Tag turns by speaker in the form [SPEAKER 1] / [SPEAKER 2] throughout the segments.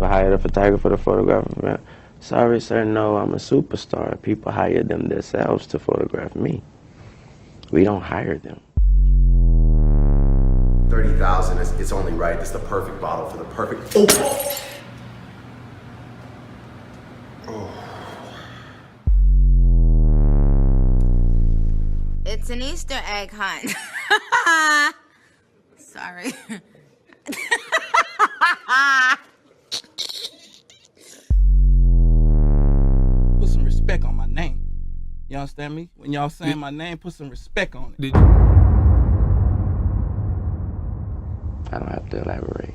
[SPEAKER 1] ever hired a photographer to photograph an event? Sorry, sir, no, I'm a superstar. People hire them themselves to photograph me. We don't hire them.
[SPEAKER 2] 30,000, it's only right. It's the perfect bottle for the perfect...
[SPEAKER 3] It's an Easter egg hunt. Sorry.
[SPEAKER 4] Put some respect on my name. You understand me? When y'all saying my name, put some respect on it.
[SPEAKER 1] I don't have to elaborate.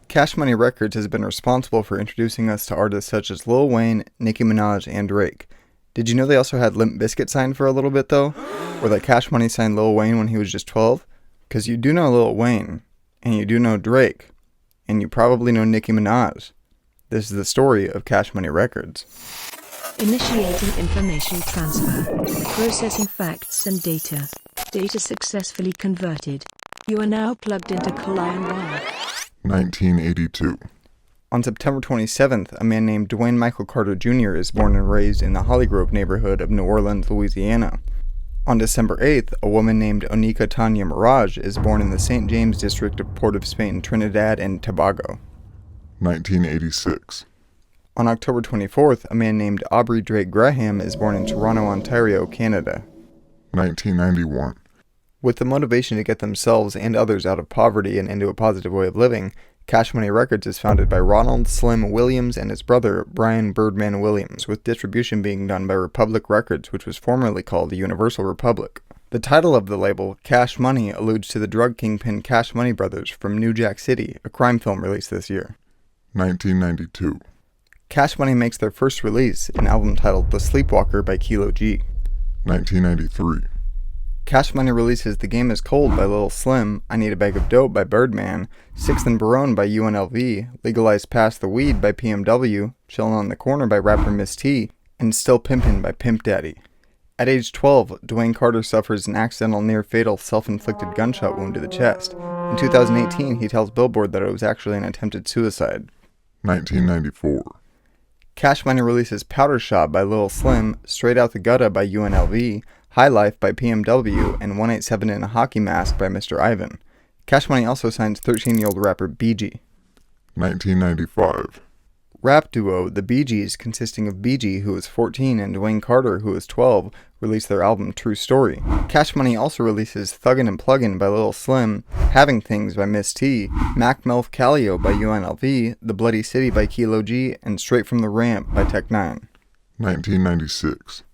[SPEAKER 5] Cash Money Records has been responsible for introducing us to artists such as Lil Wayne, Nicki Minaj, and Drake. Did you know they also had Limp Bizkit signed for a little bit though? Or that Cash Money signed Lil Wayne when he was just 12? Because you do know Lil Wayne, and you do know Drake, and you probably know Nicki Minaj. This is the story of Cash Money Records.
[SPEAKER 6] Initiating information transfer. Processing facts and data. Data successfully converted. You are now plugged into Collide Wire.
[SPEAKER 7] 1982.
[SPEAKER 5] On September 27th, a man named Dwayne Michael Carter Jr. is born and raised in the Holly Grove neighborhood of New Orleans, Louisiana. On December 8th, a woman named Onika Tanya Mirage is born in the St. James district of Port of Spain, Trinidad and Tobago.
[SPEAKER 7] 1986.
[SPEAKER 5] On October 24th, a man named Aubrey Drake Graham is born in Toronto, Ontario, Canada.
[SPEAKER 7] 1991.
[SPEAKER 5] With the motivation to get themselves and others out of poverty and into a positive way of living, Cash Money Records is founded by Ronald Slim Williams and his brother, Bryan Birdman Williams, with distribution being done by Republic Records, which was formerly called the Universal Republic. The title of the label, Cash Money, alludes to the drug kingpin Cash Money Brothers from New Jack City, a crime film released this year.
[SPEAKER 7] 1992.
[SPEAKER 5] Cash Money makes their first release, an album titled The Sleepwalker by Kilo G.
[SPEAKER 7] 1993.
[SPEAKER 5] Cash Money releases The Game Is Cold by Lil Slim, I Need a Bag of Dope by Birdman, Sixth and Barone by UNLV, Legalize Pass the Weed by PMW, Chillin' on the Corner by rapper Miss T, and Still Pimpin' by Pimp Daddy. At age 12, Dwayne Carter suffers an accidental near-fatal self-inflicted gunshot wound to the chest. In 2018, he tells Billboard that it was actually an attempted suicide.
[SPEAKER 7] 1994.
[SPEAKER 5] Cash Money releases Powder Shop by Lil Slim, Straight Out the Gutta by UNLV, High Life by PMW, and 187 in a Hockey Mask by Mr. Ivan. Cash Money also signs 13-year-old rapper B.G.z.
[SPEAKER 7] 1995.
[SPEAKER 5] Rap duo The B.G.z, consisting of B.G., who is 14, and Dwayne Carter, who is 12, released their album True Story. Cash Money also releases Thuggin' and Pluggin' by Lil Slim, Having Things by Miss T, Mac Melf Callio by UNLV, The Bloody City by Kilo G, and Straight from the Ramp by Tech 9.
[SPEAKER 7] 1996.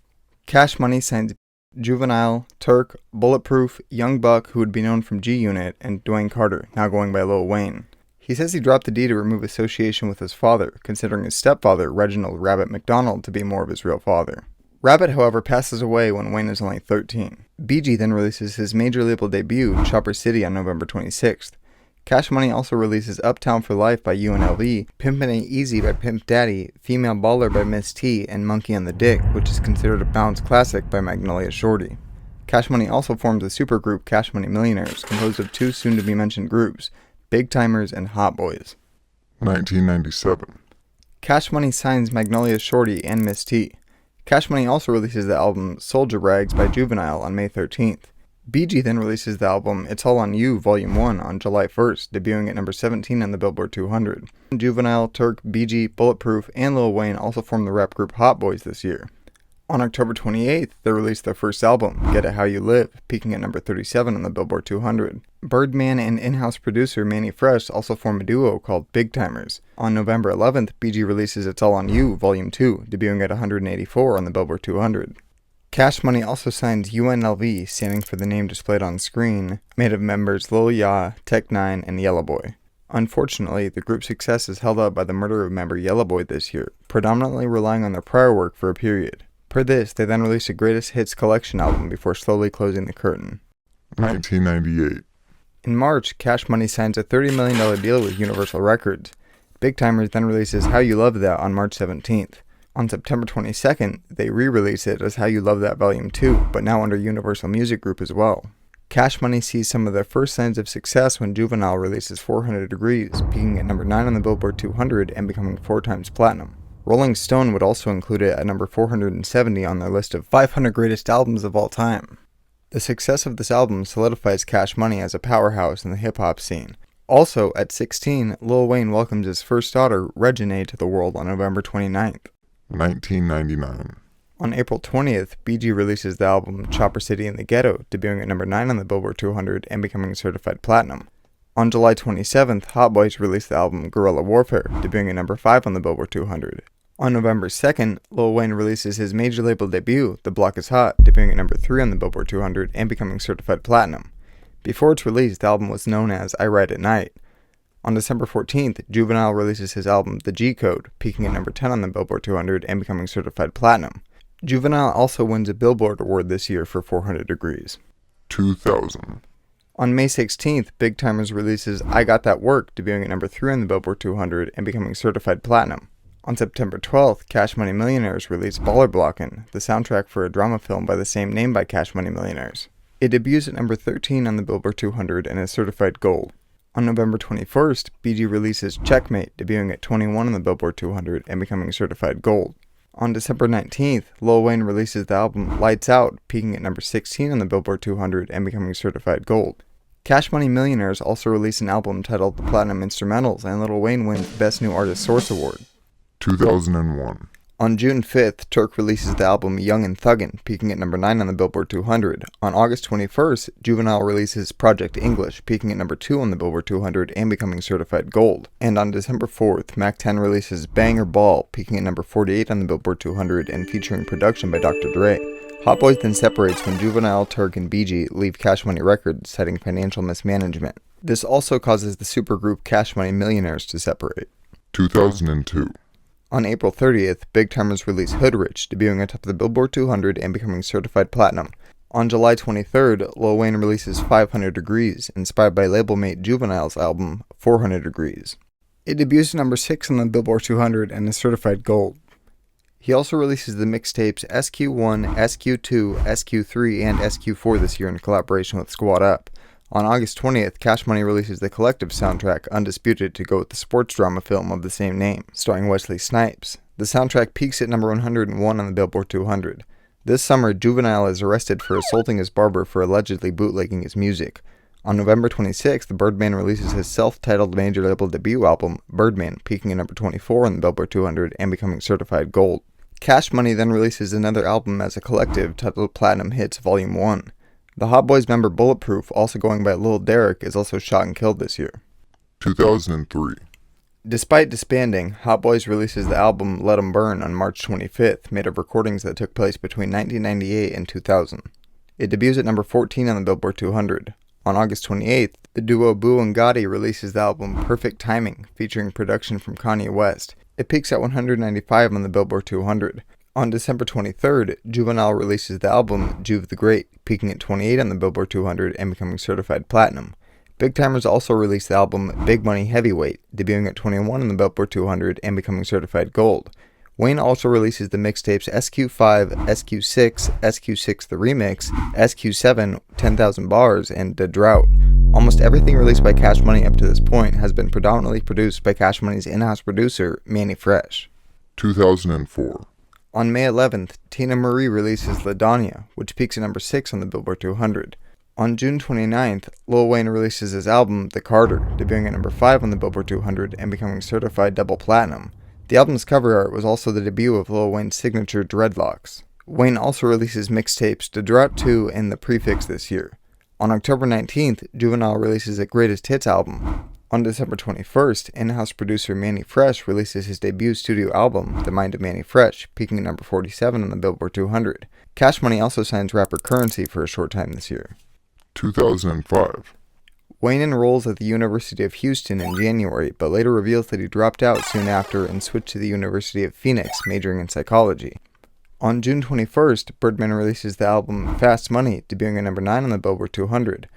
[SPEAKER 5] Cash Money signs Juvenile, Turk, Bulletproof, Young Buck, who would be known from G Unit, and Dwayne Carter, now going by Lil Wayne. He says he dropped the D to remove association with his father, considering his stepfather, Reginald Rabbit McDonald, to be more of his real father. Rabbit, however, passes away when Wayne is only 13. B.G. then releases his major label debut, Chopper City, on November 26th. Cash Money also releases Uptown for Life by UNLV, Pimpin' Ain't Easy by Pimp Daddy, Female Baller by Miss T, and Monkey on the Dick, which is considered a bounce classic by Magnolia Shorty. Cash Money also forms a supergroup, Cash Money Millionaires, composed of two soon-to-be-mentioned groups, Big Tymers and Hot Boys.
[SPEAKER 7] 1997.
[SPEAKER 5] Cash Money signs Magnolia Shorty and Miss T. Cash Money also releases the album Soldier Rags by Juvenile on May 13th. B.G. then releases the album It's All On You Volume 1 on July 1st, debuting at number 17 on the Billboard 200. Juvenile, Turk, B.G., Bulletproof, and Lil Wayne also formed the rap group Hot Boys this year. On October 28th, they released their first album, Get It How You Live, peaking at number 37 on the Billboard 200. Birdman and in-house producer Manny Fresh also form a duo called Big Tymers. On November 11th, B.G. releases It's All On You Volume 2, debuting at 184 on the Billboard 200. Cash Money also signs UNLV, standing for the name displayed on screen, made of members Lil Ya, Tech 9, and Yellow Boy. Unfortunately, the group's success is held up by the murder of member Yellow Boy this year, predominantly relying on their prior work for a period. Per this, they then released a Greatest Hits collection album before slowly closing the curtain.
[SPEAKER 7] 1998.
[SPEAKER 5] In March, Cash Money signs a $30 million deal with Universal Records. Big Tymers then releases How You Love That on March 17th. On September 22nd, they re-release it as How You Love That Volume 2, but now under Universal Music Group as well. Cash Money sees some of their first signs of success when Juvenile releases 400 Degreez, peaking at number 9 on the Billboard 200 and becoming 4 times platinum. Rolling Stone would also include it at number 470 on their list of 500 greatest albums of all time. The success of this album solidifies Cash Money as a powerhouse in the hip-hop scene. Also, at 16, Lil Wayne welcomes his first daughter, Reginae, to the world on November 29th.
[SPEAKER 7] 1999.
[SPEAKER 5] On April 20th, B.G.z releases the album Chopper City in the Ghetto, debuting at number 9 on the Billboard 200 and becoming certified platinum. On July 27th, Hot Boys released the album Guerrilla Warfare, debuting at number 5 on the Billboard 200. On November 2nd, Lil Wayne releases his major label debut, The Block is Hot, debuting at number 3 on the Billboard 200 and becoming certified platinum. Before its release, the album was known as I Ride at Night. On December 14th, Juvenile releases his album The G Code, peaking at number 10 on the Billboard 200 and becoming certified platinum. Juvenile also wins a Billboard Award this year for 400 Degreez.
[SPEAKER 7] 2000.
[SPEAKER 5] On May 16th, Big Tymers releases I Got That Work, debuting at number 3 on the Billboard 200 and becoming certified platinum. On September 12th, Cash Money Millionaires released Baller Blockin', the soundtrack for a drama film by the same name by Cash Money Millionaires. It debuts at number 13 on the Billboard 200 and is certified gold. On November 21st, B.G.z releases Checkmate, debuting at 21 on the Billboard 200 and becoming certified gold. On December 19th, Lil Wayne releases the album Lights Out, peaking at number 16 on the Billboard 200 and becoming certified gold. Cash Money Millionaires also released an album titled The Platinum Instrumentals, and Lil Wayne wins Best New Artist Source Award.
[SPEAKER 7] 2001.
[SPEAKER 5] On June 5th, Turk releases the album Y.oung and Thuggin', peaking at number 9 on the Billboard 200. On August 21st, Juvenile releases Project English, peaking at number 2 on the Billboard 200 and becoming certified gold. And on December 4th, Mac 10 releases Bang or Ball, peaking at number 48 on the Billboard 200 and featuring production by Dr. Dre. Hot Boys then separates when Juvenile, Turk, and B.G.z leave Cash Money Records, citing financial mismanagement. This also causes the supergroup Cash Money Millionaires to separate.
[SPEAKER 7] 2002.
[SPEAKER 5] On April 30th, Big Tymers release Hood Rich, debuting atop the Billboard 200 and becoming certified platinum. On July 23rd, Lil Wayne releases 500 Degreez, inspired by label mate Juvenile's album 400 Degreez. It debuts at number 6 on the Billboard 200 and is certified gold. He also releases the mixtapes SQ1, SQ2, SQ3, and SQ4 this year in collaboration with Squad Up. On August 20th, Cash Money releases the Collective soundtrack, Undisputed, to go with the sports drama film of the same name, starring Wesley Snipes. The soundtrack peaks at number 101 on the Billboard 200. This summer, Juvenile is arrested for assaulting his barber for allegedly bootlegging his music. On November 26th, Birdman releases his self-titled major label debut album, Birdman, peaking at number 24 on the Billboard 200 and becoming certified gold. Cash Money then releases another album as a collective titled Platinum Hits Volume 1. The Hot Boys member Bulletproof, also going by Lil Derek, is also shot and killed this year.
[SPEAKER 7] 2003.
[SPEAKER 5] Despite disbanding, Hot Boys releases the album Let 'Em Burn on March 25th, made of recordings that took place between 1998 and 2000. It debuts at number 14 on the Billboard 200. On August 28th, the duo Boo and Gotti releases the album Perfect Timing, featuring production from Kanye West. It peaks at 195 on the Billboard 200. On December 23rd, Juvenile releases the album Juve the Great, peaking at 28 on the Billboard 200 and becoming certified platinum. Big Tymers also released the album Big Money Heavyweight, debuting at 21 on the Billboard 200 and becoming certified gold. Wayne also releases the mixtapes SQ5, SQ6, SQ6 The Remix, SQ7, 10,000 Bars, and The Drought. Almost everything released by Cash Money up to this point has been predominantly produced by Cash Money's in-house producer, Manny Fresh.
[SPEAKER 7] 2004.
[SPEAKER 5] On May 11th, Tina Marie releases LaDonya, which peaks at number 6 on the Billboard 200. On June 29th, Lil Wayne releases his album, The Carter, debuting at number 5 on the Billboard 200 and becoming certified double platinum. The album's cover art was also the debut of Lil Wayne's signature dreadlocks. Wayne also releases mixtapes The Drought 2 and The Prefix this year. On October 19th, Juvenile releases a Greatest Hits album. On December 21st, in-house producer Manny Fresh releases his debut studio album, The Mind of Manny Fresh, peaking at number 47 on the Billboard 200. Cash Money also signs rapper Currency for a short time this year.
[SPEAKER 7] 2005.
[SPEAKER 5] Wayne enrolls at the University of Houston in January, but later reveals that he dropped out soon after and switched to the University of Phoenix, majoring in psychology. On June 21st, Birdman releases the album Fast Money, debuting at number 9 on the Billboard 200.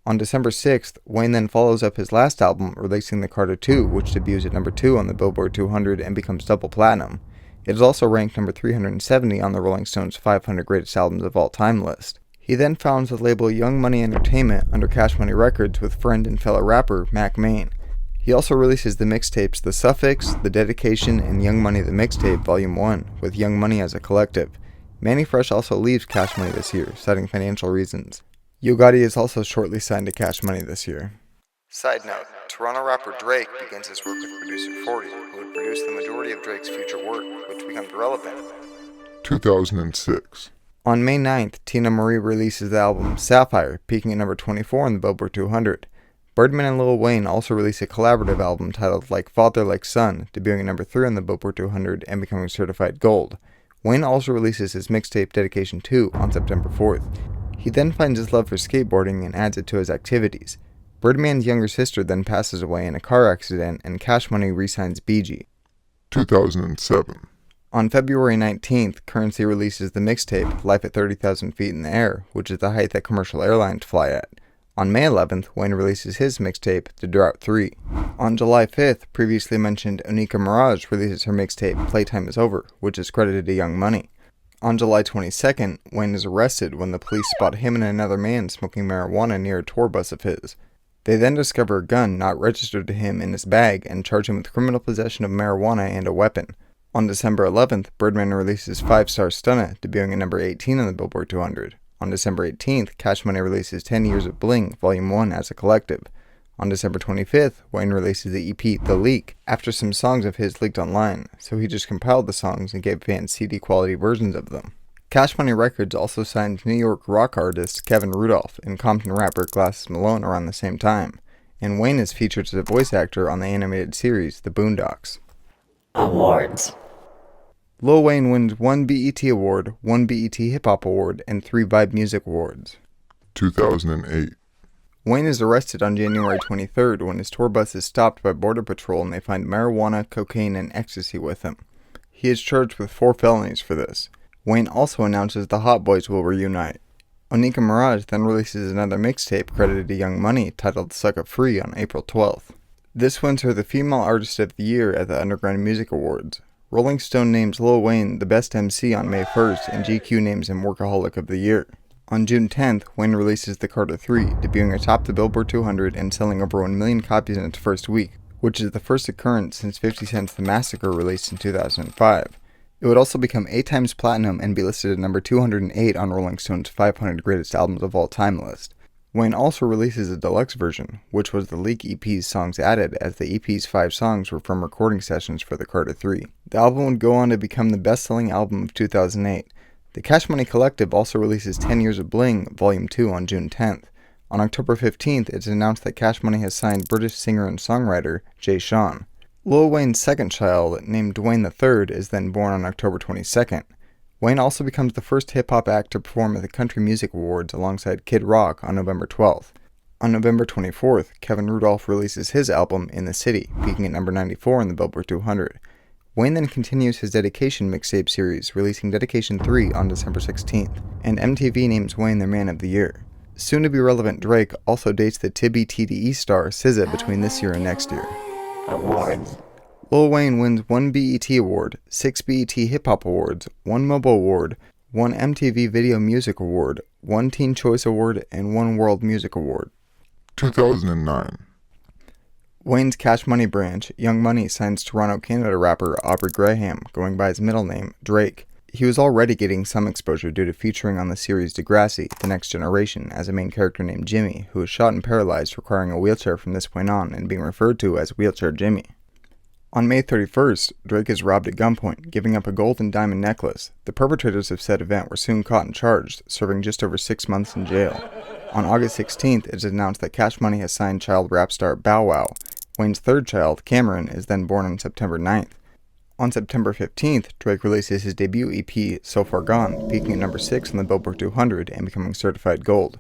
[SPEAKER 5] On December 6th, Wayne then follows up his last album, releasing The Carter 2, which debuts at number 2 on the Billboard 200 and becomes double platinum. It is also ranked number 370 on the Rolling Stones 500 Greatest Albums of All Time list. He then founds the label Y.oung M.oney Entertainment under Cash Money Records with friend and fellow rapper Mac Main. He also releases the mixtapes The Suffix, The Dedication, and Y.oung M.oney The Mixtape Volume 1, with Y.oung M.oney as a collective. Manny Fresh also leaves Cash Money this year, citing financial reasons. Yo Gotti is also shortly signed to Cash Money this year. Side note, Toronto rapper Drake begins his work with producer 40, who would produce the majority of Drake's future work, which becomes relevant.
[SPEAKER 7] 2006.
[SPEAKER 5] On May 9th, Teena Marie releases the album Sapphire, peaking at number 24 on the Billboard 200. Birdman and Lil Wayne also release a collaborative album titled Like Father Like Son, debuting at number 3 on the Billboard 200 and becoming certified gold. Wayne also releases his mixtape Dedication 2 on September 4th. He then finds his love for skateboarding and adds it to his activities. Birdman's younger sister then passes away in a car accident, and Cash Money re-signs B.G.z.
[SPEAKER 7] 2007.
[SPEAKER 5] On February 19th, Currency releases the mixtape Life at 30,000 Feet in the Air, which is the height that commercial airlines fly at. On May 11th, Wayne releases his mixtape The Drought 3. On July 5th, previously mentioned Nicki Minaj releases her mixtape Playtime Is Over, which is credited to Y.oung M.oney. On July 22nd, Wayne is arrested when the police spot him and another man smoking marijuana near a tour bus of his. They then discover a gun not registered to him in his bag and charge him with criminal possession of marijuana and a weapon. On December 11th, Birdman releases 5-Star Stunna, debuting at number 18 on the Billboard 200. On December 18th, Cash Money releases 10 Years of Bling, Volume 1 as a collective. On December 25th, Wayne releases the EP The Leak, after some songs of his leaked online, so he just compiled the songs and gave fans CD-quality versions of them. Cash Money Records also signed New York rock artist Kevin Rudolph and Compton rapper Glasses Malone around the same time, and Wayne is featured as a voice actor on the animated series The Boondocks.
[SPEAKER 8] Awards.
[SPEAKER 5] Lil Wayne wins 1 BET Award, 1 BET Hip Hop Award, and 3 Vibe Music Awards.
[SPEAKER 7] 2008.
[SPEAKER 5] Wayne is arrested on January 23rd when his tour bus is stopped by Border Patrol and they find marijuana, cocaine, and ecstasy with him. He is charged with 4 felonies for this. Wayne also announces the Hot Boys will reunite. Nicki Minaj then releases another mixtape credited to Y.oung M.oney titled Sucka Free on April 12th. This wins her the Female Artist of the Year at the Underground Music Awards. Rolling Stone names Lil Wayne the Best MC on May 1st, and GQ names him Workaholic of the Year. On June 10th, Wayne releases The Carter 3, debuting atop the Billboard 200 and selling over 1 million copies in its first week, which is the first occurrence since 50 Cent's The Massacre released in 2005. It would also become 8 times platinum and be listed at number 208 on Rolling Stone's 500 Greatest Albums of All Time list. Wayne also releases a deluxe version, which was the Leak EP's songs added, as the EP's 5 songs were from recording sessions for The Carter 3. The album would go on to become the best-selling album of 2008. The Cash Money Collective also releases 10 Years of Bling, Volume 2 on June 10th. On October 15th, it's announced that Cash Money has signed British singer and songwriter Jay Sean. Lil Wayne's second child, named Dwayne III, is then born on October 22nd. Wayne also becomes the first hip-hop act to perform at the Country Music Awards alongside Kid Rock on November 12th. On November 24th, Kevin Rudolph releases his album In the City, peaking at number 94 on the Billboard 200. Wayne then continues his Dedication mixtape series, releasing Dedication 3 on December 16th, and MTV names Wayne their Man of the Year. Soon-to-be relevant Drake also dates the Tibby TDE star SZA between this year and next year.
[SPEAKER 8] Awards.
[SPEAKER 5] Lil Wayne wins 1 BET Award, 6 BET Hip Hop Awards, 1 Mobile Award, 1 MTV Video Music Award, 1 Teen Choice Award, and 1 World Music Award.
[SPEAKER 7] 2009.
[SPEAKER 5] Wayne's Cash Money branch, Y.oung M.oney, signs Toronto, Canada rapper Aubrey Graham, going by his middle name, Drake. He was already getting some exposure due to featuring on the series Degrassi, The Next Generation, as a main character named Jimmy, who was shot and paralyzed, requiring a wheelchair from this point on and being referred to as Wheelchair Jimmy. On May 31st, Drake is robbed at gunpoint, giving up a gold and diamond necklace. The perpetrators of said event were soon caught and charged, serving just over 6 months in jail. On August 16th, it is announced that Cash Money has signed child rap star Bow Wow. Wayne's third child, Cameron, is then born on September 9th. On September 15th, Drake releases his debut EP, So Far Gone, peaking at number 6 on the Billboard 200 and becoming certified gold.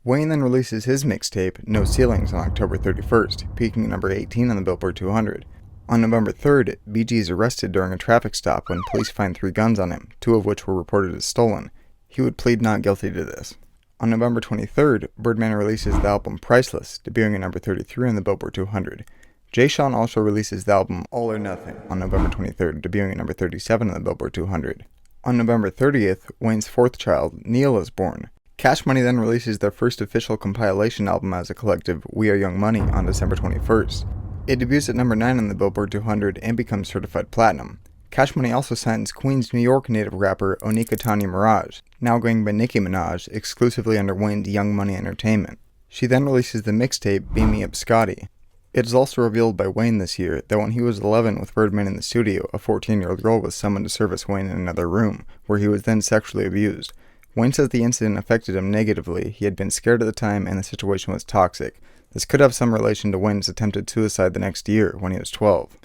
[SPEAKER 5] Wayne then releases his mixtape, No Ceilings, on October 31st, peaking at number 18 on the Billboard 200. On November 3rd, B.G.z is arrested during a traffic stop when police find 3 guns on him, 2 of which were reported as stolen. He would plead not guilty to this. On November 23rd, Birdman releases the album Priceless, debuting at number 33 on the Billboard 200. Jay Sean also releases the album All or Nothing on November 23rd, debuting at number 37 on the Billboard 200. On November 30th, Wayne's fourth child, Neil, is born. Cash Money then releases their first official compilation album as a collective, Y.oung M.oney, on December 21st. It debuts at number 9 on the Billboard 200 and becomes certified platinum. Cash Money also signs Queens, New York native rapper Onika Tanya Mirage, now going by Nicki Minaj, exclusively under Wayne's Y.oung M.oney Entertainment. She then releases the mixtape Beam Me Up Scotty. It is also revealed by Wayne this year that when he was 11 with Birdman in the studio, a 14-year-old girl was summoned to service Wayne in another room, where he was then sexually abused. Wayne says the incident affected him negatively. He had been scared at the time and the situation was toxic. This could have some relation to Wayne's attempted suicide the next year, when he was 12.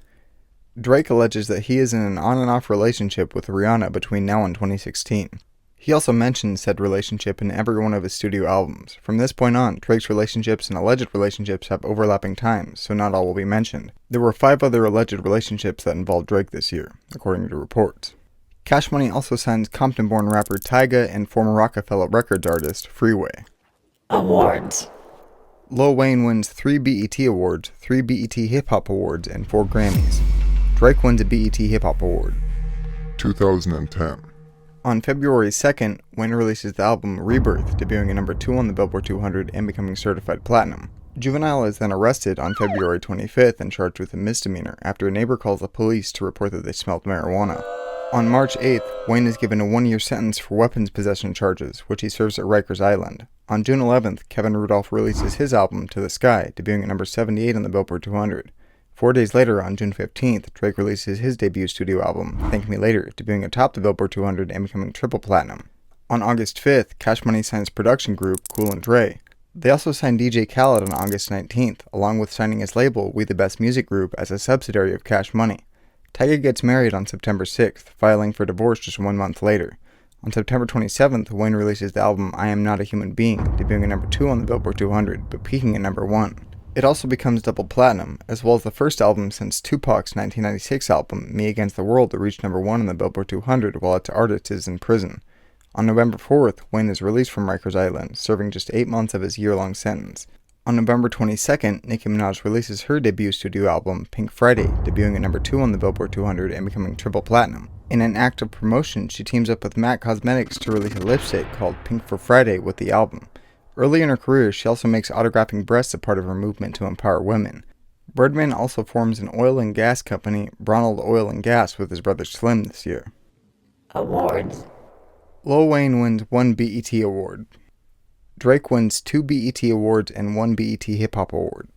[SPEAKER 5] Drake alleges that he is in an on and off relationship with Rihanna between now and 2016. He also mentions said relationship in every one of his studio albums. From this point on, Drake's relationships and alleged relationships have overlapping times, so not all will be mentioned. There were 5 other alleged relationships that involved Drake this year, according to reports. Cash Money also signs Compton-born rapper Tyga and former Rockefeller Records artist Freeway.
[SPEAKER 8] Awards.
[SPEAKER 5] Lil Wayne wins 3 BET Awards, 3 BET Hip Hop Awards, and 4 Grammys. Drake wins a BET Hip Hop Award.
[SPEAKER 7] 2010.
[SPEAKER 5] On February 2nd, Wayne releases the album Rebirth, debuting at number 2 on the Billboard 200 and becoming certified platinum. Juvenile is then arrested on February 25th and charged with a misdemeanor after a neighbor calls the police to report that they smelled marijuana. On March 8th, Wayne is given a 1-year sentence for weapons possession charges, which he serves at Rikers Island. On June 11th, Kevin Rudolph releases his album To the Sky, debuting at number 78 on the Billboard 200. 4 days later, on June 15th, Drake releases his debut studio album, Thank Me Later, debuting atop the Billboard 200 and becoming triple platinum. On August 5th, Cash Money signs production group Cool and Dre. They also signed DJ Khaled on August 19th, along with signing his label We the Best Music Group as a subsidiary of Cash Money. Tyga gets married on September 6th, filing for divorce just 1 month later. On September 27th, Wayne releases the album I Am Not a Human Being, debuting at number 2 on the Billboard 200, but peaking at number 1. It also becomes double platinum, as well as the first album since Tupac's 1996 album, Me Against the World, that reached number 1 on the Billboard 200 while its artist is in prison. On November 4th, Wayne is released from Rikers Island, serving just 8 months of his year-long sentence. On November 22nd, Nicki Minaj releases her debut studio album, Pink Friday, debuting at number 2 on the Billboard 200 and becoming triple platinum. In an act of promotion, she teams up with MAC Cosmetics to release a lipstick called Pink for Friday with the album. Early in her career, she also makes autographing breasts a part of her movement to empower women. Birdman also forms an oil and gas company, Ronald Oil and Gas, with his brother Slim this year.
[SPEAKER 8] Awards.
[SPEAKER 5] Lil Wayne wins 1 BET Award. Drake wins 2 BET Awards and 1 BET Hip Hop Award.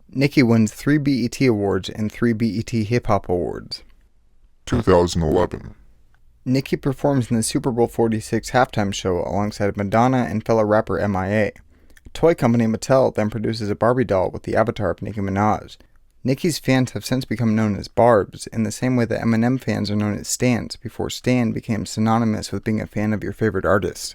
[SPEAKER 5] Nicki wins 3 BET Awards and 3 BET Hip Hop Awards.
[SPEAKER 7] 2011.
[SPEAKER 5] Nicki performs in the Super Bowl 46 halftime show alongside Madonna and fellow rapper M.I.A. Toy company Mattel then produces a Barbie doll with the avatar of Nicki Minaj. Nicki's fans have since become known as Barbs, in the same way that Eminem fans are known as Stans, before Stan became synonymous with being a fan of your favorite artist.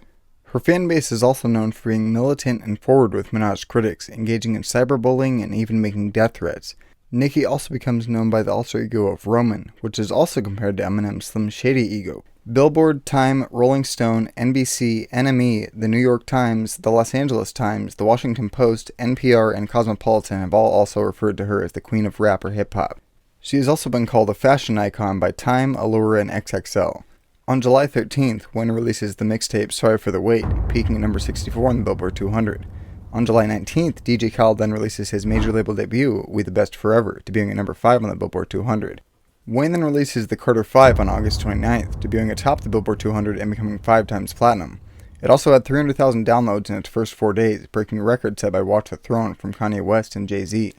[SPEAKER 5] Her fan base is also known for being militant and forward with Minaj critics, engaging in cyberbullying and even making death threats. Nicki also becomes known by the alter ego of Roman, which is also compared to Eminem's Slim Shady ego. Billboard, Time, Rolling Stone, NBC, NME, The New York Times, The Los Angeles Times, The Washington Post, NPR, and Cosmopolitan have all also referred to her as the queen of rap or hip-hop. She has also been called a fashion icon by Time, Allure, and XXL. On July 13th, Wayne releases the mixtape Sorry for the Wait, peaking at number 64 on the Billboard 200. On July 19th, DJ Khaled then releases his major label debut, We the Best Forever, debuting at number 5 on the Billboard 200. Wayne then releases the Carter 5 on August 29th, debuting atop the Billboard 200 and becoming 5 times platinum. It also had 300,000 downloads in its first 4 days, breaking a record set by Watch the Throne from Kanye West and Jay-Z.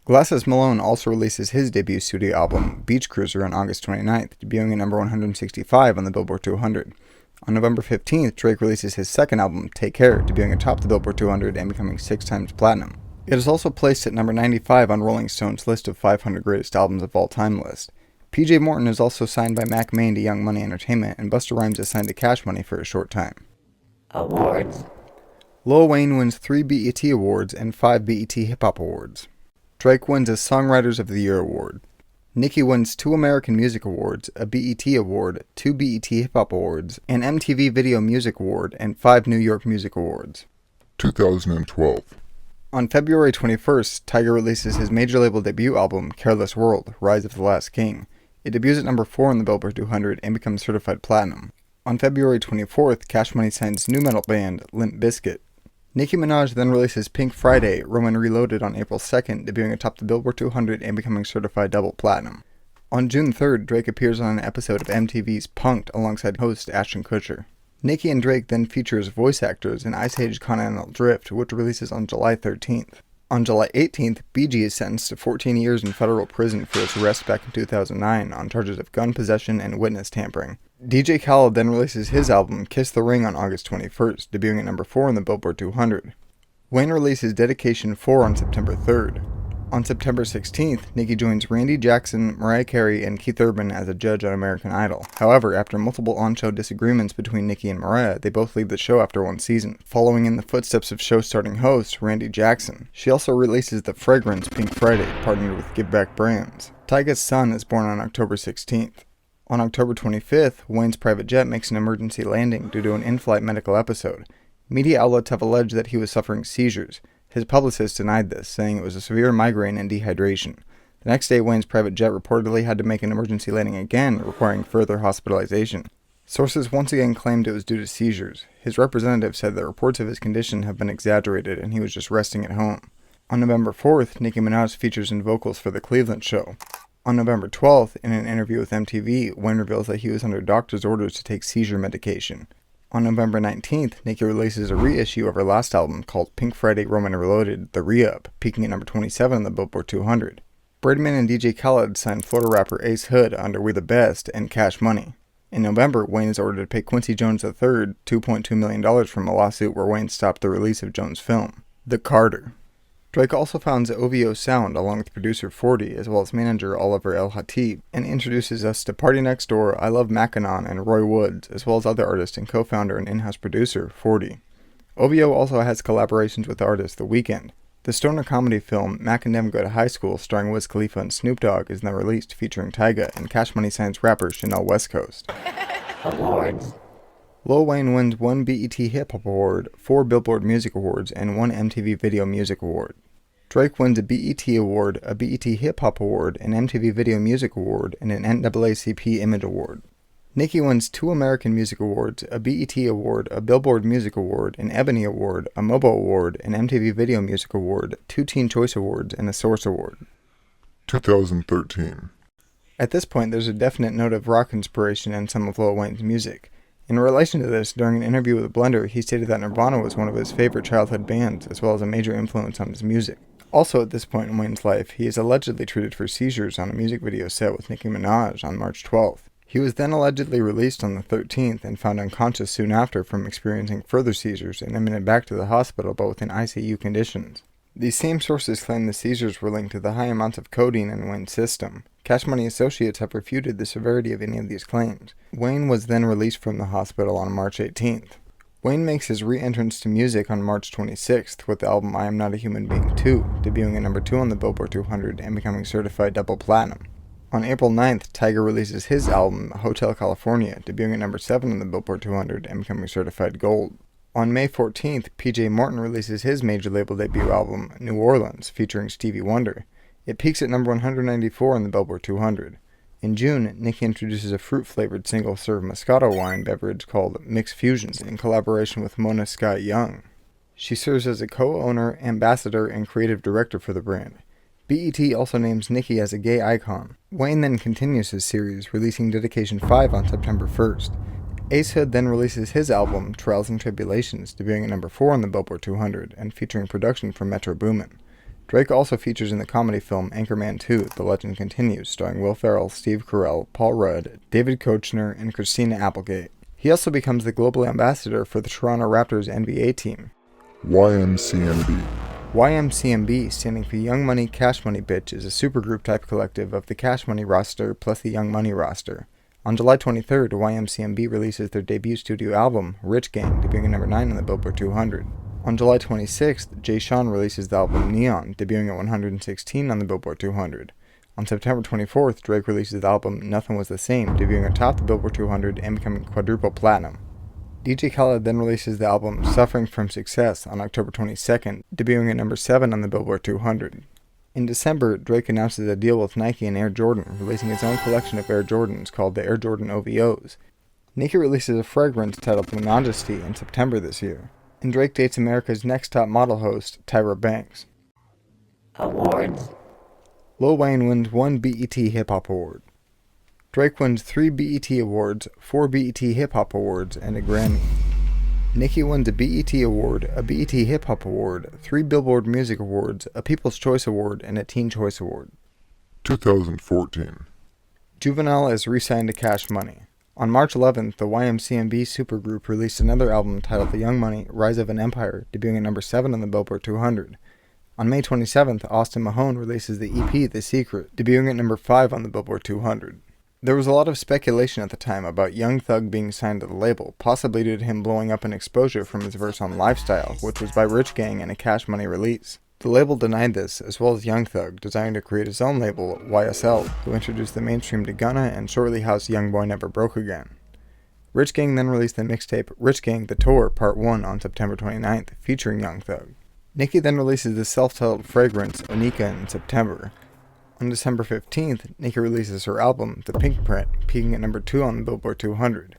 [SPEAKER 5] Glasses Malone also releases his debut studio album, Beach Cruiser, on August 29th, debuting at number 165 on the Billboard 200. On November 15th, Drake releases his second album, Take Care, debuting atop the Billboard 200 and becoming 6 times platinum. It is also placed at number 95 on Rolling Stone's list of 500 greatest albums of all time list. PJ Morton is also signed by Mac Main to Y.oung M.oney Entertainment, and Busta Rhymes is signed to Cash Money for a short time.
[SPEAKER 8] Awards.
[SPEAKER 5] Lil Wayne wins 3 BET Awards and 5 BET Hip Hop Awards. Drake wins a Songwriters of the Year Award. Nicki wins 2 American Music Awards, a BET Award, 2 BET Hip Hop Awards, an MTV Video Music Award, and 5 New York Music Awards.
[SPEAKER 7] 2012.
[SPEAKER 5] On February 21st, Tyga releases his major label debut album, Careless World, Rise of the Last King. It debuts at number 4 on the Billboard 200 and becomes certified platinum. On February 24th, Cash Money signs new metal band Limp Bizkit. Nicki Minaj then releases Pink Friday, Roman Reloaded on April 2nd, debuting atop the Billboard 200 and becoming certified double platinum. On June 3rd, Drake appears on an episode of MTV's Punk'd alongside host Ashton Kutcher. Nicki and Drake then features voice actors in Ice Age Continental Drift, which releases on July 13th. On July 18th, B.G.z is sentenced to 14 years in federal prison for his arrest back in 2009 on charges of gun possession and witness tampering. DJ Khaled then releases his album Kiss the Ring on August 21st, debuting at number 4 on the Billboard 200. Wayne releases Dedication 4 on September 3rd. On September 16th, Nicki joins Randy Jackson, Mariah Carey, and Keith Urban as a judge on American Idol. However, after multiple on-show disagreements between Nicki and Mariah, they both leave the show after one season, following in the footsteps of show-starting host Randy Jackson. She also releases the fragrance Pink Friday, partnered with Give Back Brands. Tyga's son is born on October 16th. On October 25th, Wayne's private jet makes an emergency landing due to an in-flight medical episode. Media outlets have alleged that he was suffering seizures. His publicist denied this, saying it was a severe migraine and dehydration. The next day, Wayne's private jet reportedly had to make an emergency landing again, requiring further hospitalization. Sources once again claimed it was due to seizures. His representative said that reports of his condition have been exaggerated and he was just resting at home. On November 4th, Nicki Minaj features in vocals for The Cleveland Show. On November 12th, in an interview with MTV, Wayne reveals that he was under doctor's orders to take seizure medication. On November 19th, Nicki releases a reissue of her last album called Pink Friday Roman Reloaded, The Re-Up, peaking at number 27 on the Billboard 200. Birdman and DJ Khaled signed Florida rapper Ace Hood under We the Best and Cash Money. In November, Wayne is ordered to pay Quincy Jones III $2.2 million from a lawsuit where Wayne stopped the release of Jones' film, The Carter. Drake also founds OVO Sound along with producer 40, as well as manager Oliver El Hatib, and introduces us to Party Next Door, I Love Mackinac, and Roy Woods, as well as other artists and co-founder and in-house producer 40. OVO also has collaborations with artists The Weeknd. The stoner comedy film Mac and Dem Go to High School, starring Wiz Khalifa and Snoop Dogg, is now released, featuring Tyga, and Cash Money signs rapper Chanel West Coast.
[SPEAKER 8] Awards.
[SPEAKER 5] Lil Wayne wins 1 BET Hip Hop Award, 4 Billboard Music Awards, and 1 MTV Video Music Award. Drake wins a BET Award, a BET Hip Hop Award, an MTV Video Music Award, and an NAACP Image Award. Nicki wins 2 American Music Awards, a BET Award, a Billboard Music Award, an Ebony Award, a MOBO Award, an MTV Video Music Award, 2 Teen Choice Awards, and a Source Award.
[SPEAKER 7] 2013.
[SPEAKER 5] At this point, there's a definite note of rock inspiration in some of Lil Wayne's music. In relation to this, during an interview with Blender, he stated that Nirvana was one of his favorite childhood bands, as well as a major influence on his music. Also at this point in Wayne's life, he is allegedly treated for seizures on a music video set with Nicki Minaj on March 12th. He was then allegedly released on the 13th and found unconscious soon after from experiencing further seizures and admitted back to the hospital but within ICU conditions. These same sources claim the seizures were linked to the high amounts of codeine in Wayne's system. Cash Money Associates have refuted the severity of any of these claims. Wayne was then released from the hospital on March 18th. Wayne makes his re-entrance to music on March 26th with the album I Am Not a Human Being 2, debuting at number 2 on the Billboard 200 and becoming certified double platinum. On April 9th, Tyga releases his album Hotel California, debuting at number 7 on the Billboard 200 and becoming certified gold. On May 14th, PJ Morton releases his major label debut album New Orleans, featuring Stevie Wonder. It peaks at number 194 on the Billboard 200. In June, Nicki introduces a fruit-flavored single-serve Moscato wine beverage called Mixed Fusions in collaboration with Mona Scott Young. She serves as a co-owner, ambassador, and creative director for the brand. BET also names Nicki as a gay icon. Wayne then continues his series, releasing Dedication 5 on September 1st. Ace Hood then releases his album, Trials and Tribulations, debuting at number 4 on the Billboard 200, and featuring production from Metro Boomin. Drake also features in the comedy film Anchorman 2, The Legend Continues, starring Will Ferrell, Steve Carell, Paul Rudd, David Koechner, and Christina Applegate. He also becomes the global ambassador for the Toronto Raptors NBA team.
[SPEAKER 7] YMCMB.
[SPEAKER 5] YMCMB, standing for Y.oung M.oney, Cash Money, B.itch, is a supergroup type collective of the Cash Money roster plus the Y.oung M.oney roster. On July 23rd, YMCMB releases their debut studio album, Rich Gang, debuting at number 9 on the Billboard 200. On July 26th, Jay Sean releases the album Neon, debuting at 116 on the Billboard 200. On September 24th, Drake releases the album Nothing Was the Same, debuting atop the Billboard 200 and becoming quadruple platinum. DJ Khaled then releases the album Suffering From Success on October 22nd, debuting at number 7 on the Billboard 200. In December, Drake announces a deal with Nike and Air Jordan, releasing his own collection of Air Jordans called the Air Jordan OVOs. Nicki releases a fragrance titled Majesty in September this year. And Drake dates America's Next Top Model host, Tyra Banks.
[SPEAKER 8] Awards.
[SPEAKER 5] Lil Wayne wins 1 BET Hip Hop Award. Drake wins 3 BET Awards, 4 BET Hip Hop Awards, and a Grammy. Nicki wins a BET Award, a BET Hip Hop Award, 3 Billboard Music Awards, a People's Choice Award, and a Teen Choice Award.
[SPEAKER 7] 2014.
[SPEAKER 5] Juvenile is re-signed to Cash Money. On March 11th, the YMCMB supergroup released another album titled Y.oung M.oney, Rise of an Empire, debuting at number 7 on the Billboard 200. On May 27th, Austin Mahone releases the EP The Secret, debuting at number 5 on the Billboard 200. There was a lot of speculation at the time about Young Thug being signed to the label, possibly due to him blowing up in exposure from his verse on Lifestyle, which was by Rich Gang and a Cash Money release. The label denied this, as well as Young Thug, desiring to create his own label, YSL, who introduced the mainstream to Gunna and shortly housed Young Boy Never Broke Again. Rich Gang then released the mixtape Rich Gang The Tour Part 1 on September 29th, featuring Young Thug. Nicki then releases the self-titled fragrance Onika in September. On December 15th, Nicki releases her album, The Pink Print, peaking at number 2 on the Billboard 200.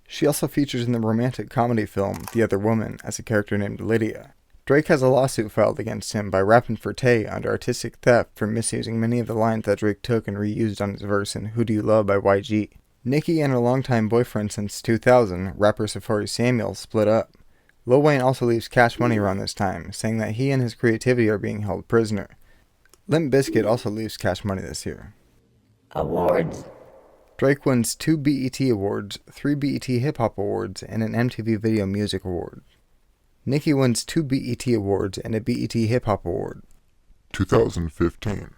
[SPEAKER 5] She also features in the romantic comedy film The Other Woman as a character named Lydia. Drake has a lawsuit filed against him by Rappin' for Tay under artistic theft for misusing many of the lines that Drake took and reused on his verse in Who Do You Love by YG. Nicki and her longtime boyfriend since 2000, rapper Safari Samuel, split up. Lil Wayne also leaves Cash Money around this time, saying that he and his creativity are being held prisoner. Limp Bizkit also leaves Cash Money this year.
[SPEAKER 8] Awards.
[SPEAKER 5] Drake wins 2 BET Awards, 3 BET Hip Hop Awards, and an MTV Video Music Award. Nicki wins 2 BET Awards and a BET Hip Hop Award.
[SPEAKER 7] 2015.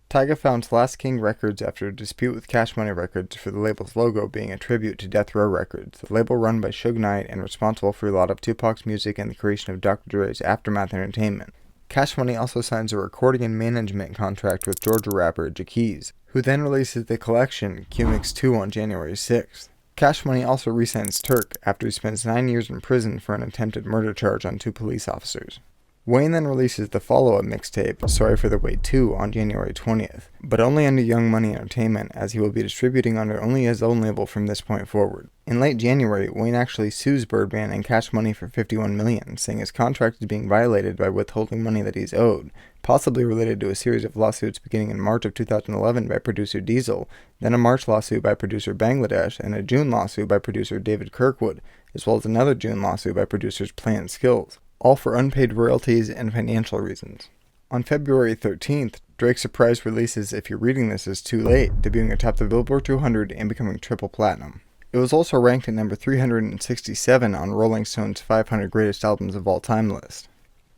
[SPEAKER 5] Tyga founds Last King Records after a dispute with Cash Money Records for the label's logo being a tribute to Death Row Records, the label run by Suge Knight and responsible for a lot of Tupac's music and the creation of Dr. Dre's Aftermath Entertainment. Cash Money also signs a recording and management contract with Georgia rapper B.G.z, who then releases the collection Q-Mix 2 on January 6th. Cash Money also re-signs Turk after he spends 9 years in prison for an attempted murder charge on 2 police officers. Wayne then releases the follow-up mixtape, Sorry for the Wait 2, on January 20th, but only under Y.oung M.oney Entertainment, as he will be distributing under only his own label from this point forward. In late January, Wayne actually sues Birdman and Cash Money for $51 million, saying his contract is being violated by withholding money that he's owed, possibly related to a series of lawsuits beginning in March of 2011 by producer Diesel, then a March lawsuit by producer Bangladesh, and a June lawsuit by producer David Kirkwood, as well as another June lawsuit by producers Plant Skills, all for unpaid royalties and financial reasons. On February 13th, Drake surprise releases If You're Reading This Is Too Late, debuting atop the Billboard 200 and becoming triple platinum. It was also ranked at number 367 on Rolling Stone's 500 Greatest Albums of All Time list.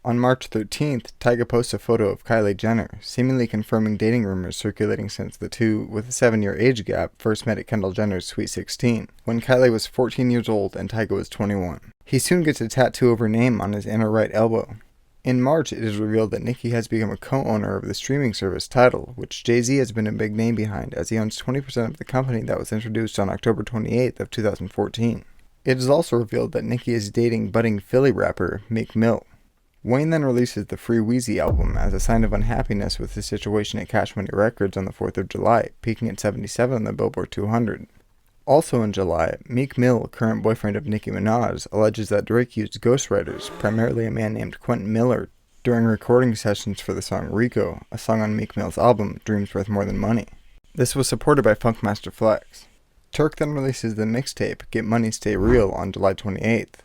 [SPEAKER 5] On March 13th, Tyga posts a photo of Kylie Jenner, seemingly confirming dating rumors circulating since the two, with a 7-year age gap, first met at Kendall Jenner's Sweet 16, when Kylie was 14 years old and Tyga was 21. He soon gets a tattoo of her name on his inner right elbow. In March, it is revealed that Nicki has become a co-owner of the streaming service Tidal, which Jay-Z has been a big name behind, as he owns 20% of the company that was introduced on October 28th of 2014. It is also revealed that Nicki is dating budding Philly rapper Meek Mill. Wayne then releases the Free Weezy album as a sign of unhappiness with his situation at Cash Money Records on the 4th of July, peaking at 77 on the Billboard 200. Also in July, Meek Mill, current boyfriend of Nicki Minaj, alleges that Drake used ghostwriters, primarily a man named Quentin Miller, during recording sessions for the song Rico, a song on Meek Mill's album Dreams Worth More Than Money. This was supported by Funkmaster Flex. Turk then releases the mixtape Get Money Stay Real on July 28th.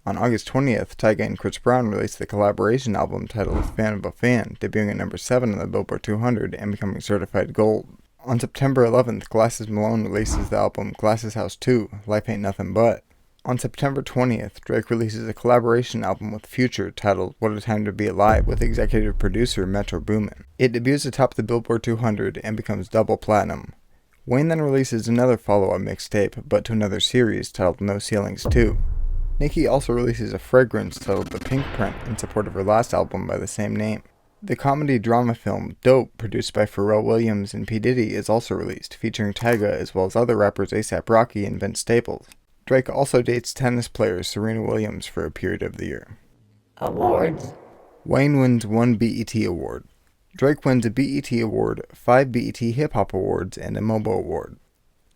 [SPEAKER 5] On August 20th, Tyga and Chris Brown released the collaboration album titled Fan of a Fan, debuting at number 7 on the Billboard 200 and becoming certified gold. On September 11th, Glasses Malone releases the album Glasses House 2, Life Ain't Nothing But. On September 20th, Drake releases a collaboration album with Future titled What a Time to Be Alive with executive producer Metro Boomin. It debuts atop the Billboard 200 and becomes double platinum. Wayne then releases another follow-up mixtape, but to another series titled No Ceilings 2. Nicki also releases a fragrance titled The Pink Print in support of her last album by the same name. The comedy-drama film Dope, produced by Pharrell Williams and P. Diddy, is also released, featuring Tyga as well as other rappers A$AP Rocky and Vince Staples. Drake also dates tennis player Serena Williams for a period of the year.
[SPEAKER 8] Awards.
[SPEAKER 5] Wayne wins 1 BET Award. Drake wins a BET Award, 5 BET Hip Hop Awards, and a MOBO Award.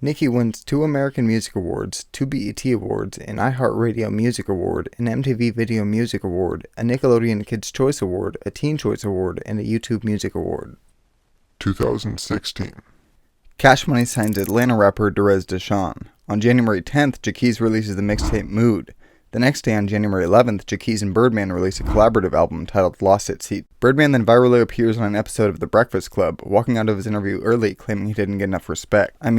[SPEAKER 5] Nicki wins 2 American Music Awards, 2 BET Awards, an iHeartRadio Music Award, an MTV Video Music Award, a Nickelodeon Kids' Choice Award, a Teen Choice Award, and a YouTube Music Award.
[SPEAKER 7] 2016.
[SPEAKER 5] Cash Money signs Atlanta rapper Derez Deshawn. On January 10th, GKUAphoria releases the mixtape Mood. The next day, on January 11th, GKUAphoria and Birdman release a collaborative album titled Lost at Sea. Birdman then virally appears on an episode of The Breakfast Club, walking out of his interview early, claiming he didn't get enough respect, on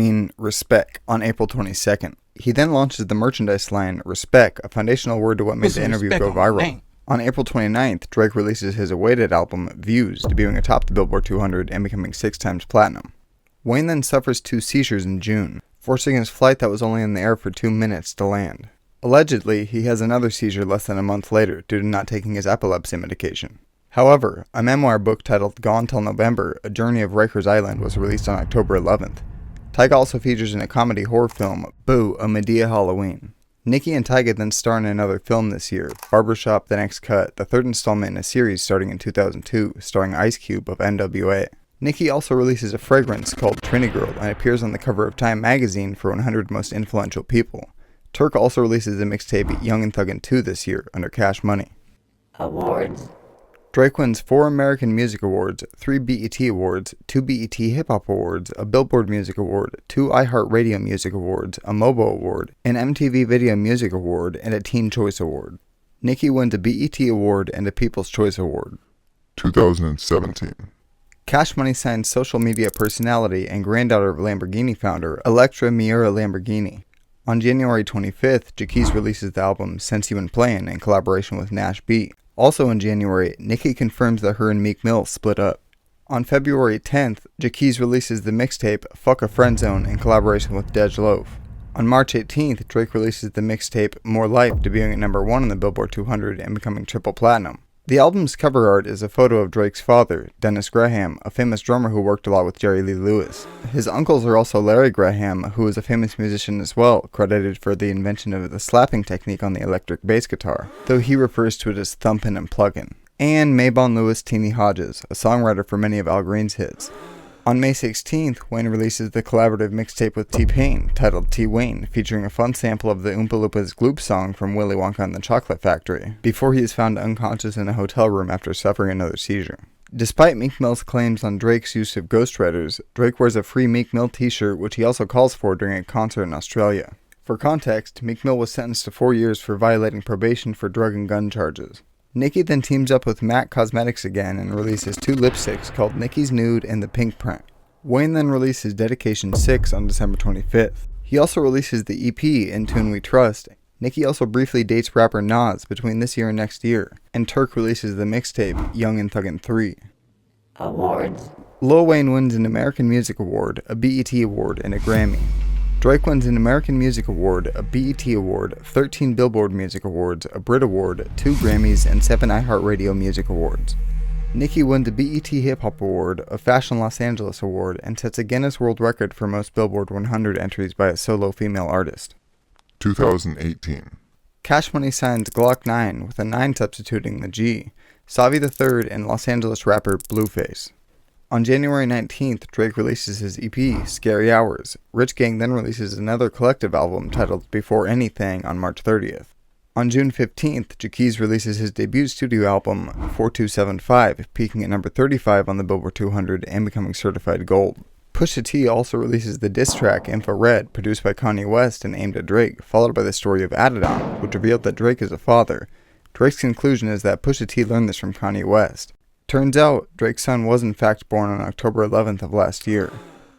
[SPEAKER 5] April 22nd. He then launches the merchandise line Respec, a foundational word to what made the interview go viral. On April 29th, Drake releases his awaited album, Views, debuting atop the Billboard 200 and becoming 6 times platinum. Wayne then suffers 2 seizures in June, forcing his flight that was only in the air for 2 minutes to land. Allegedly, he has another seizure less than a month later due to not taking his epilepsy medication. However, a memoir book titled Gone Till November, A Journey of Rikers Island was released on October 11th. Tyga also features in a comedy horror film, Boo! A Medea Halloween. Nicki and Tyga then star in another film this year, Barbershop The Next Cut, the 3rd installment in a series starting in 2002, starring Ice Cube of NWA. Nicki also releases a fragrance called Trini Girl and appears on the cover of Time magazine for 100 Most Influential People. Turk also releases the mixtape Y.oung M.oney 2 this year under Cash Money.
[SPEAKER 8] Awards.
[SPEAKER 5] Drake wins 4 American Music Awards, 3 BET Awards, 2 BET Hip Hop Awards, a Billboard Music Award, 2 iHeartRadio Music Awards, a MOBO Award, an MTV Video Music Award, and a Teen Choice Award. Nicki wins a BET Award and a People's Choice Award.
[SPEAKER 7] 2017.
[SPEAKER 5] Cash Money signs social media personality and granddaughter of Lamborghini founder, Electra Miura Lamborghini. On January 25th, GKUAphoria releases the album Sense You Been Playin' in collaboration with Nash B. Also in January, Nicki confirms that her and Meek Mill split up. On February 10th, GKUAphoria releases the mixtape Fuck a Friend Zone in collaboration with Dej Loaf. On March 18th, Drake releases the mixtape More Life, debuting at number 1 on the Billboard 200 and becoming triple platinum. The album's cover art is a photo of Drake's father, Dennis Graham, a famous drummer who worked a lot with Jerry Lee Lewis. His uncles are also Larry Graham, who is a famous musician as well, credited for the invention of the slapping technique on the electric bass guitar, though he refers to it as thumpin' and pluggin'. And Mabon Lewis Teenie Hodges, a songwriter for many of Al Green's hits. On May 16th, Wayne releases the collaborative mixtape with T-Pain, titled T-Wayne, featuring a fun sample of the Oompa Loompas Gloop song from Willy Wonka and the Chocolate Factory, before he is found unconscious in a hotel room after suffering another seizure. Despite Meek Mill's claims on Drake's use of ghostwriters, Drake wears a free Meek Mill t-shirt, which he also calls for during a concert in Australia. For context, Meek Mill was sentenced to 4 years for violating probation for drug and gun charges. Nicki then teams up with MAC Cosmetics again and releases 2 lipsticks called Nicki's Nude and The Pink Print. Wayne then releases Dedication 6 on December 25th. He also releases the EP In Tune We Trust. Nicki also briefly dates rapper Nas between this year and next year, and Turk releases the mixtape Y.oung M.oney 3.
[SPEAKER 8] Awards.
[SPEAKER 5] Lil Wayne wins an American Music Award, a BET Award, and a Grammy. Drake wins an American Music Award, a BET Award, 13 Billboard Music Awards, a Brit Award, 2 Grammys, and 7 iHeartRadio Music Awards. Nicki won the BET Hip Hop Award, a Fashion Los Angeles Award, and sets a Guinness World Record for most Billboard 100 entries by a solo female artist.
[SPEAKER 7] 2018.
[SPEAKER 5] Cash Money signs Glock 9 with a 9 substituting the G, Savi III, and Los Angeles rapper Blueface. On January 19th, Drake releases his EP, Scary Hours. Rich Gang then releases another collective album titled Before Anything on March 30th. On June 15th, GKUAphoria releases his debut studio album, 4275, peaking at number 35 on the Billboard 200 and becoming certified gold. Pusha T also releases the diss track Infrared, produced by Kanye West and aimed at Drake, followed by the story of Adidon, which revealed that Drake is a father. Drake's conclusion is that Pusha T learned this from Kanye West. Turns out, Drake's son was in fact born on October 11th of last year.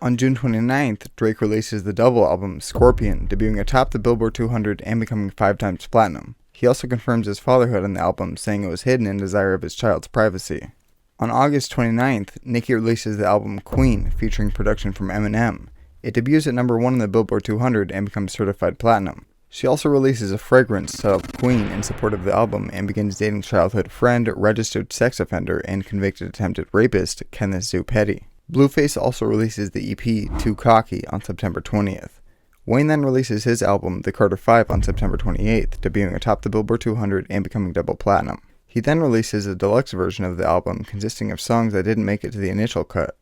[SPEAKER 5] On June 29th, Drake releases the double album, Scorpion, debuting atop the Billboard 200 and becoming 5 times platinum. He also confirms his fatherhood on the album, saying it was hidden in desire of his child's privacy. On August 29th, Nicki releases the album Queen, featuring production from Eminem. It debuts at number 1 on the Billboard 200 and becomes certified platinum. She also releases a fragrance titled Queen in support of the album and begins dating childhood friend, registered sex offender, and convicted attempted rapist Kenneth Zoo Petty. Blueface also releases the EP Too Cocky on September 20th. Wayne then releases his album The Carter 5 on September 28th, debuting atop the Billboard 200 and becoming double platinum. He then releases a deluxe version of the album consisting of songs that didn't make it to the initial cut.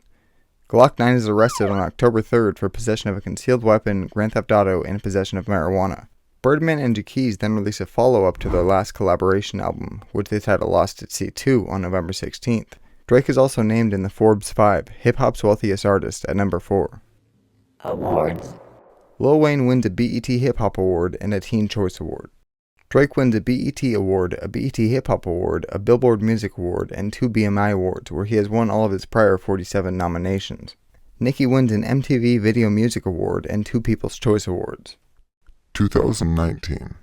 [SPEAKER 5] Glock 9 is arrested on October 3rd for possession of a concealed weapon, Grand Theft Auto, and possession of marijuana. Birdman and G.K.UAphoria then release a follow-up to their last collaboration album, which they titled Lost at Sea 2 on November 16th. Drake is also named in the Forbes 5 Hip-Hop's Wealthiest Artist at number 4.
[SPEAKER 8] Awards.
[SPEAKER 5] Lil Wayne wins a BET Hip Hop Award and a Teen Choice Award. Drake wins a BET Award, a BET Hip Hop Award, a Billboard Music Award, and 2 BMI Awards, where he has won all of his prior 47 nominations. Nicki wins an MTV Video Music Award and 2 People's Choice Awards.
[SPEAKER 7] 2019.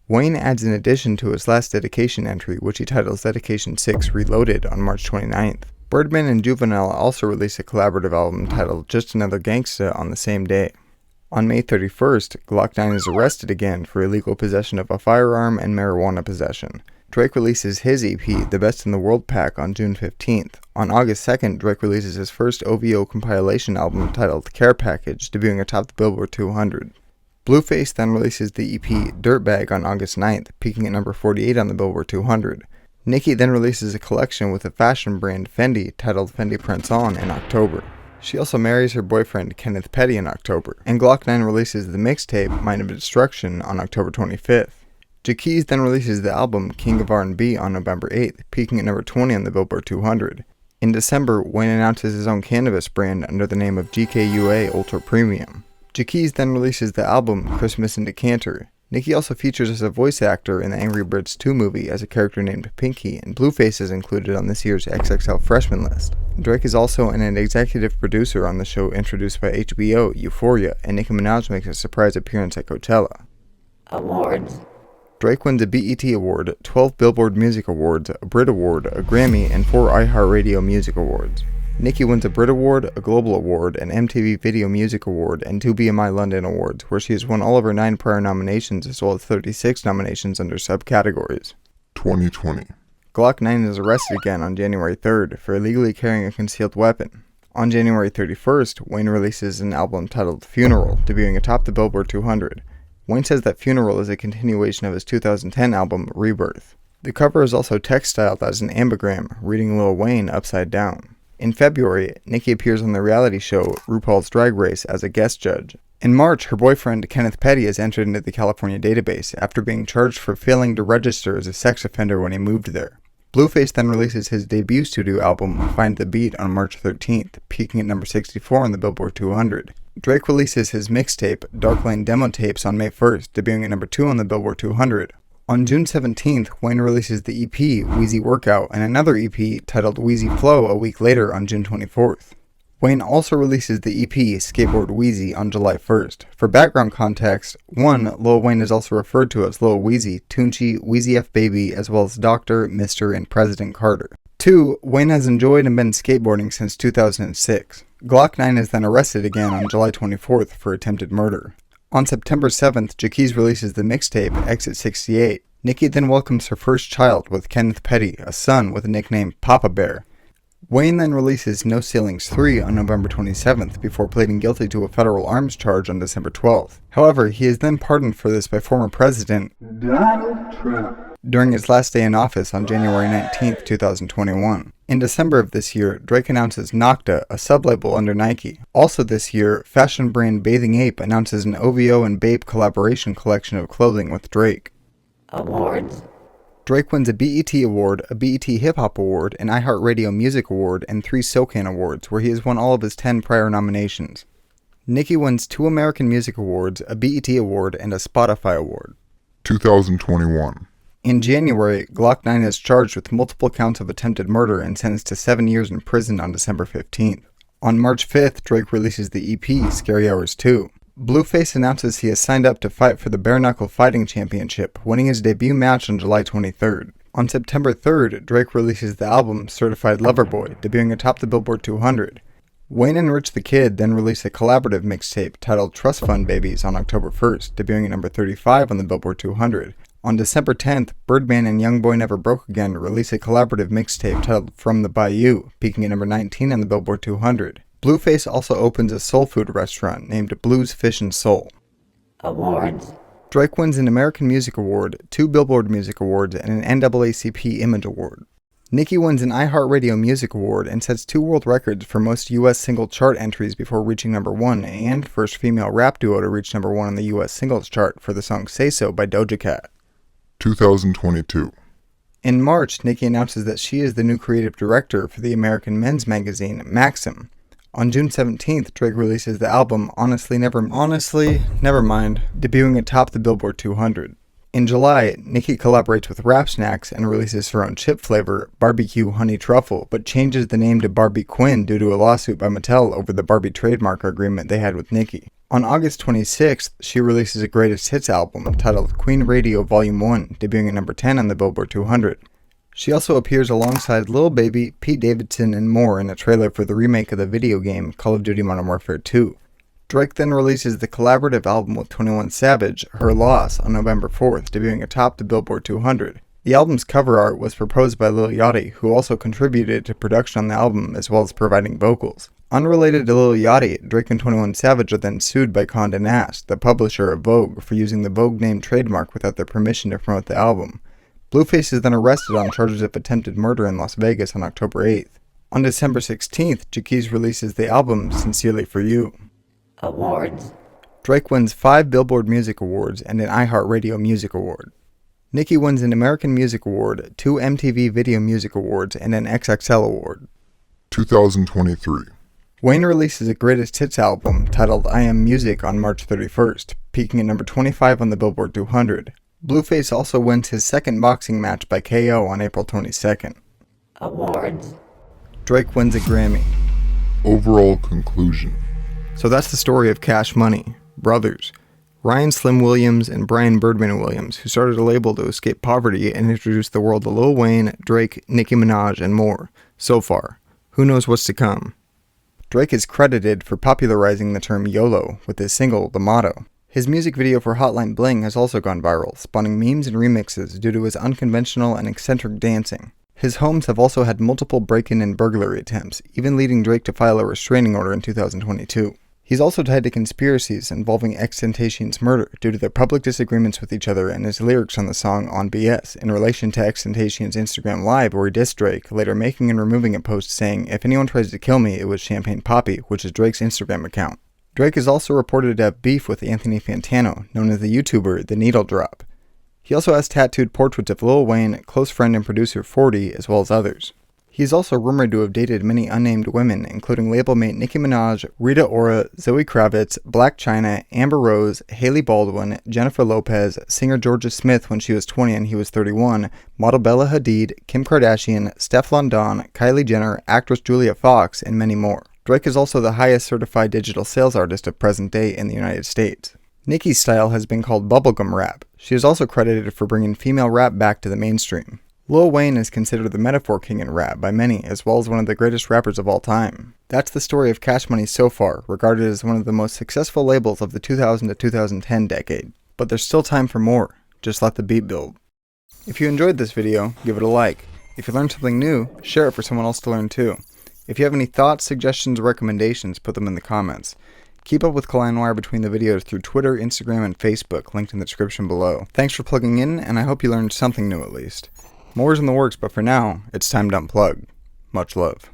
[SPEAKER 5] Wayne adds an addition to his last dedication entry, which he titles Dedication 6 Reloaded on March 29th. Birdman and Juvenile also released a collaborative album titled Just Another Gangsta on the same day. On May 31st, Glock 9 is arrested again for illegal possession of a firearm and marijuana possession. Drake releases his EP, The Best in the World Pack, on June 15th. On August 2nd, Drake releases his first OVO compilation album titled Care Package, debuting atop the Billboard 200. Blueface then releases the EP Dirtbag on August 9th, peaking at number 48 on the Billboard 200. Nicki then releases a collection with the fashion brand Fendi titled Fendi Prints On in October. She also marries her boyfriend Kenneth Petty in October, and Glock 9 releases the mixtape Mind of Destruction on October 25th. G.K.UAphoria then releases the album King of R&B on November 8th, peaking at number 20 on the Billboard 200. In December, Wayne announces his own cannabis brand under the name of GKUA Ultra Premium. G.K.UAphoria then releases the album Christmas in Decanter. Nicki also features as a voice actor in the Angry Birds 2 movie as a character named Pinky, and Blueface is included on this year's XXL Freshman list. Drake is also an executive producer on the show introduced by HBO, Euphoria, and Nicki Minaj makes a surprise appearance at Coachella.
[SPEAKER 8] Awards.
[SPEAKER 5] Drake wins a BET Award, 12 Billboard Music Awards, a Brit Award, a Grammy, and 4 iHeartRadio Music Awards. Nicki wins a Brit Award, a Global Award, an MTV Video Music Award, and 2 BMI London Awards, where she has won all of her 9 prior nominations as well as 36 nominations under subcategories.
[SPEAKER 7] 2020.
[SPEAKER 5] Glock 9 is arrested again on January 3rd for illegally carrying a concealed weapon. On January 31st, Wayne releases an album titled Funeral, debuting atop the Billboard 200. Wayne says that Funeral is a continuation of his 2010 album Rebirth. The cover is also text-styled as an ambigram, reading Lil Wayne upside down. In February, Nicki appears on the reality show RuPaul's Drag Race as a guest judge. In March, her boyfriend Kenneth Petty is entered into the California database after being charged for failing to register as a sex offender when he moved there. Blueface then releases his debut studio album Find the Beat on March 13th, peaking at number 64 on the Billboard 200. Drake releases his mixtape Dark Lane Demo Tapes on May 1st, debuting at number 2 on the Billboard 200. On June 17th, Wayne releases the EP Weezy Workout and another EP titled Weezy Flow a week later on June 24th. Wayne also releases the EP Skateboard Weezy on July 1st. For background context, 1. Lil Wayne is also referred to as Lil Weezy, Tunechi, Weezy F Baby, as well as Dr., Mr., and President Carter. 2. Wayne has enjoyed and been skateboarding since 2006. Glock 9 is then arrested again on July 24th for attempted murder. On September 7th, G.K.UAphoria releases the mixtape Exit 68. Nicki then welcomes her first child with Kenneth Petty, a son with the nickname Papa Bear. Wayne then releases No Ceilings 3 on November 27th before pleading guilty to a federal arms charge on December 12th. However, he is then pardoned for this by former President Donald Trump during his last day in office on January 19th, 2021. In December of this year, Drake announces Nocta, a sublabel under Nike. Also this year, fashion brand Bathing Ape announces an OVO and Bape collaboration collection of clothing with Drake.
[SPEAKER 8] Awards.
[SPEAKER 5] Drake wins a BET Award, a BET Hip Hop Award, an iHeartRadio Music Award, and 3 SoCan Awards, where he has won all of his 10 prior nominations. Nicki wins 2 American Music Awards, a BET Award, and a Spotify Award.
[SPEAKER 7] 2021.
[SPEAKER 5] In January, Glock 9 is charged with multiple counts of attempted murder and sentenced to 7 years in prison on December 15th. On March 5th, Drake releases the EP Scary Hours 2. Blueface announces he has signed up to fight for the Bare Knuckle Fighting Championship, winning his debut match on July 23rd. On September 3rd, Drake releases the album Certified Lover Boy, debuting atop the Billboard 200. Wayne and Rich the Kid then release a collaborative mixtape titled Trust Fund Babies on October 1st, debuting at number 35 on the Billboard 200. On December 10th, Birdman and Young Boy Never Broke Again release a collaborative mixtape titled From the Bayou, peaking at number 19 on the Billboard 200. Blueface also opens a soul food restaurant named Blues Fish and Soul.
[SPEAKER 8] Awards.
[SPEAKER 5] Drake wins an American Music Award, 2 Billboard Music Awards, and an NAACP Image Award. Nicki wins an iHeartRadio Music Award and sets 2 world records for most US single chart entries before reaching number 1 and first female rap duo to reach number 1 on the US singles chart for the song Say So by Doja Cat.
[SPEAKER 7] 2022.
[SPEAKER 5] In March, Nicki announces that she is the new creative director for the American men's magazine Maxim. On June 17th, Drake releases the album Honestly Nevermind, debuting atop the Billboard 200. In July, Nicki collaborates with Rap Snacks and releases her own chip flavor, Barbecue Honey Truffle, but changes the name to Barbie Quinn due to a lawsuit by Mattel over the Barbie trademark agreement they had with Nicki. On August 26th, she releases a greatest hits album titled Queen Radio Volume 1, debuting at number 10 on the Billboard 200. She also appears alongside Lil Baby, Pete Davidson, and more in a trailer for the remake of the video game Call of Duty Modern Warfare 2. Drake then releases the collaborative album with 21 Savage, Her Loss, on November 4th, debuting atop the Billboard 200. The album's cover art was proposed by Lil Yachty, who also contributed to production on the album as well as providing vocals. Unrelated to Lil Yachty, Drake and 21 Savage are then sued by Condé Nast, the publisher of Vogue, for using the Vogue name trademark without their permission to promote the album. Blueface is then arrested on charges of attempted murder in Las Vegas on October 8th. On December 16th, GKUAphoria releases the album Sincerely For You.
[SPEAKER 8] Awards.
[SPEAKER 5] Drake wins 5 Billboard Music Awards and an iHeartRadio Music Award. Nicki wins an American Music Award, 2 MTV Video Music Awards, and an XXL Award.
[SPEAKER 7] 2023.
[SPEAKER 5] Wayne releases a greatest hits album titled I Am Music on March 31st, peaking at number 25 on the Billboard 200. Blueface also wins his second boxing match by KO on April 22nd.
[SPEAKER 8] Awards.
[SPEAKER 5] Drake wins a Grammy.
[SPEAKER 7] Overall conclusion.
[SPEAKER 5] So that's the story of Cash Money, brothers, Ryan Slim Williams and Bryan Birdman Williams, who started a label to escape poverty and introduced the world to Lil Wayne, Drake, Nicki Minaj, and more. So far, who knows what's to come? Drake is credited for popularizing the term YOLO with his single, The Motto. His music video for Hotline Bling has also gone viral, spawning memes and remixes due to his unconventional and eccentric dancing. His homes have also had multiple break-in and burglary attempts, even leading Drake to file a restraining order in 2022. He's also tied to conspiracies involving XXXTentacion's murder due to their public disagreements with each other and his lyrics on the song On BS in relation to XXXTentacion's Instagram Live where he dissed Drake, later making and removing a post saying, "If anyone tries to kill me, it was Champagne Poppy," which is Drake's Instagram account. Drake is also reported to have beef with Anthony Fantano, known as the YouTuber The Needle Drop. He also has tattooed portraits of Lil Wayne, close friend and producer 40, as well as others. He is also rumored to have dated many unnamed women, including label mate Nicki Minaj, Rita Ora, Zoe Kravitz, Blac Chyna, Amber Rose, Hailey Baldwin, Jennifer Lopez, singer Georgia Smith when she was 20 and he was 31, model Bella Hadid, Kim Kardashian, Stefflon Don, Kylie Jenner, actress Julia Fox, and many more. Drake is also the highest certified digital sales artist of present day in the United States. Nicki's style has been called bubblegum rap. She is also credited for bringing female rap back to the mainstream. Lil Wayne is considered the metaphor king in rap by many, as well as one of the greatest rappers of all time. That's the story of Cash Money so far, regarded as one of the most successful labels of the 2000 to 2010 decade. But there's still time for more. Just let the beat build. If you enjoyed this video, give it a like. If you learned something new, share it for someone else to learn too. If you have any thoughts, suggestions, or recommendations, put them in the comments. Keep up with Collide Wire between the videos through Twitter, Instagram, and Facebook, linked in the description below. Thanks for plugging in, and I hope you learned something new at least. More is in the works, but for now, it's time to unplug. Much love.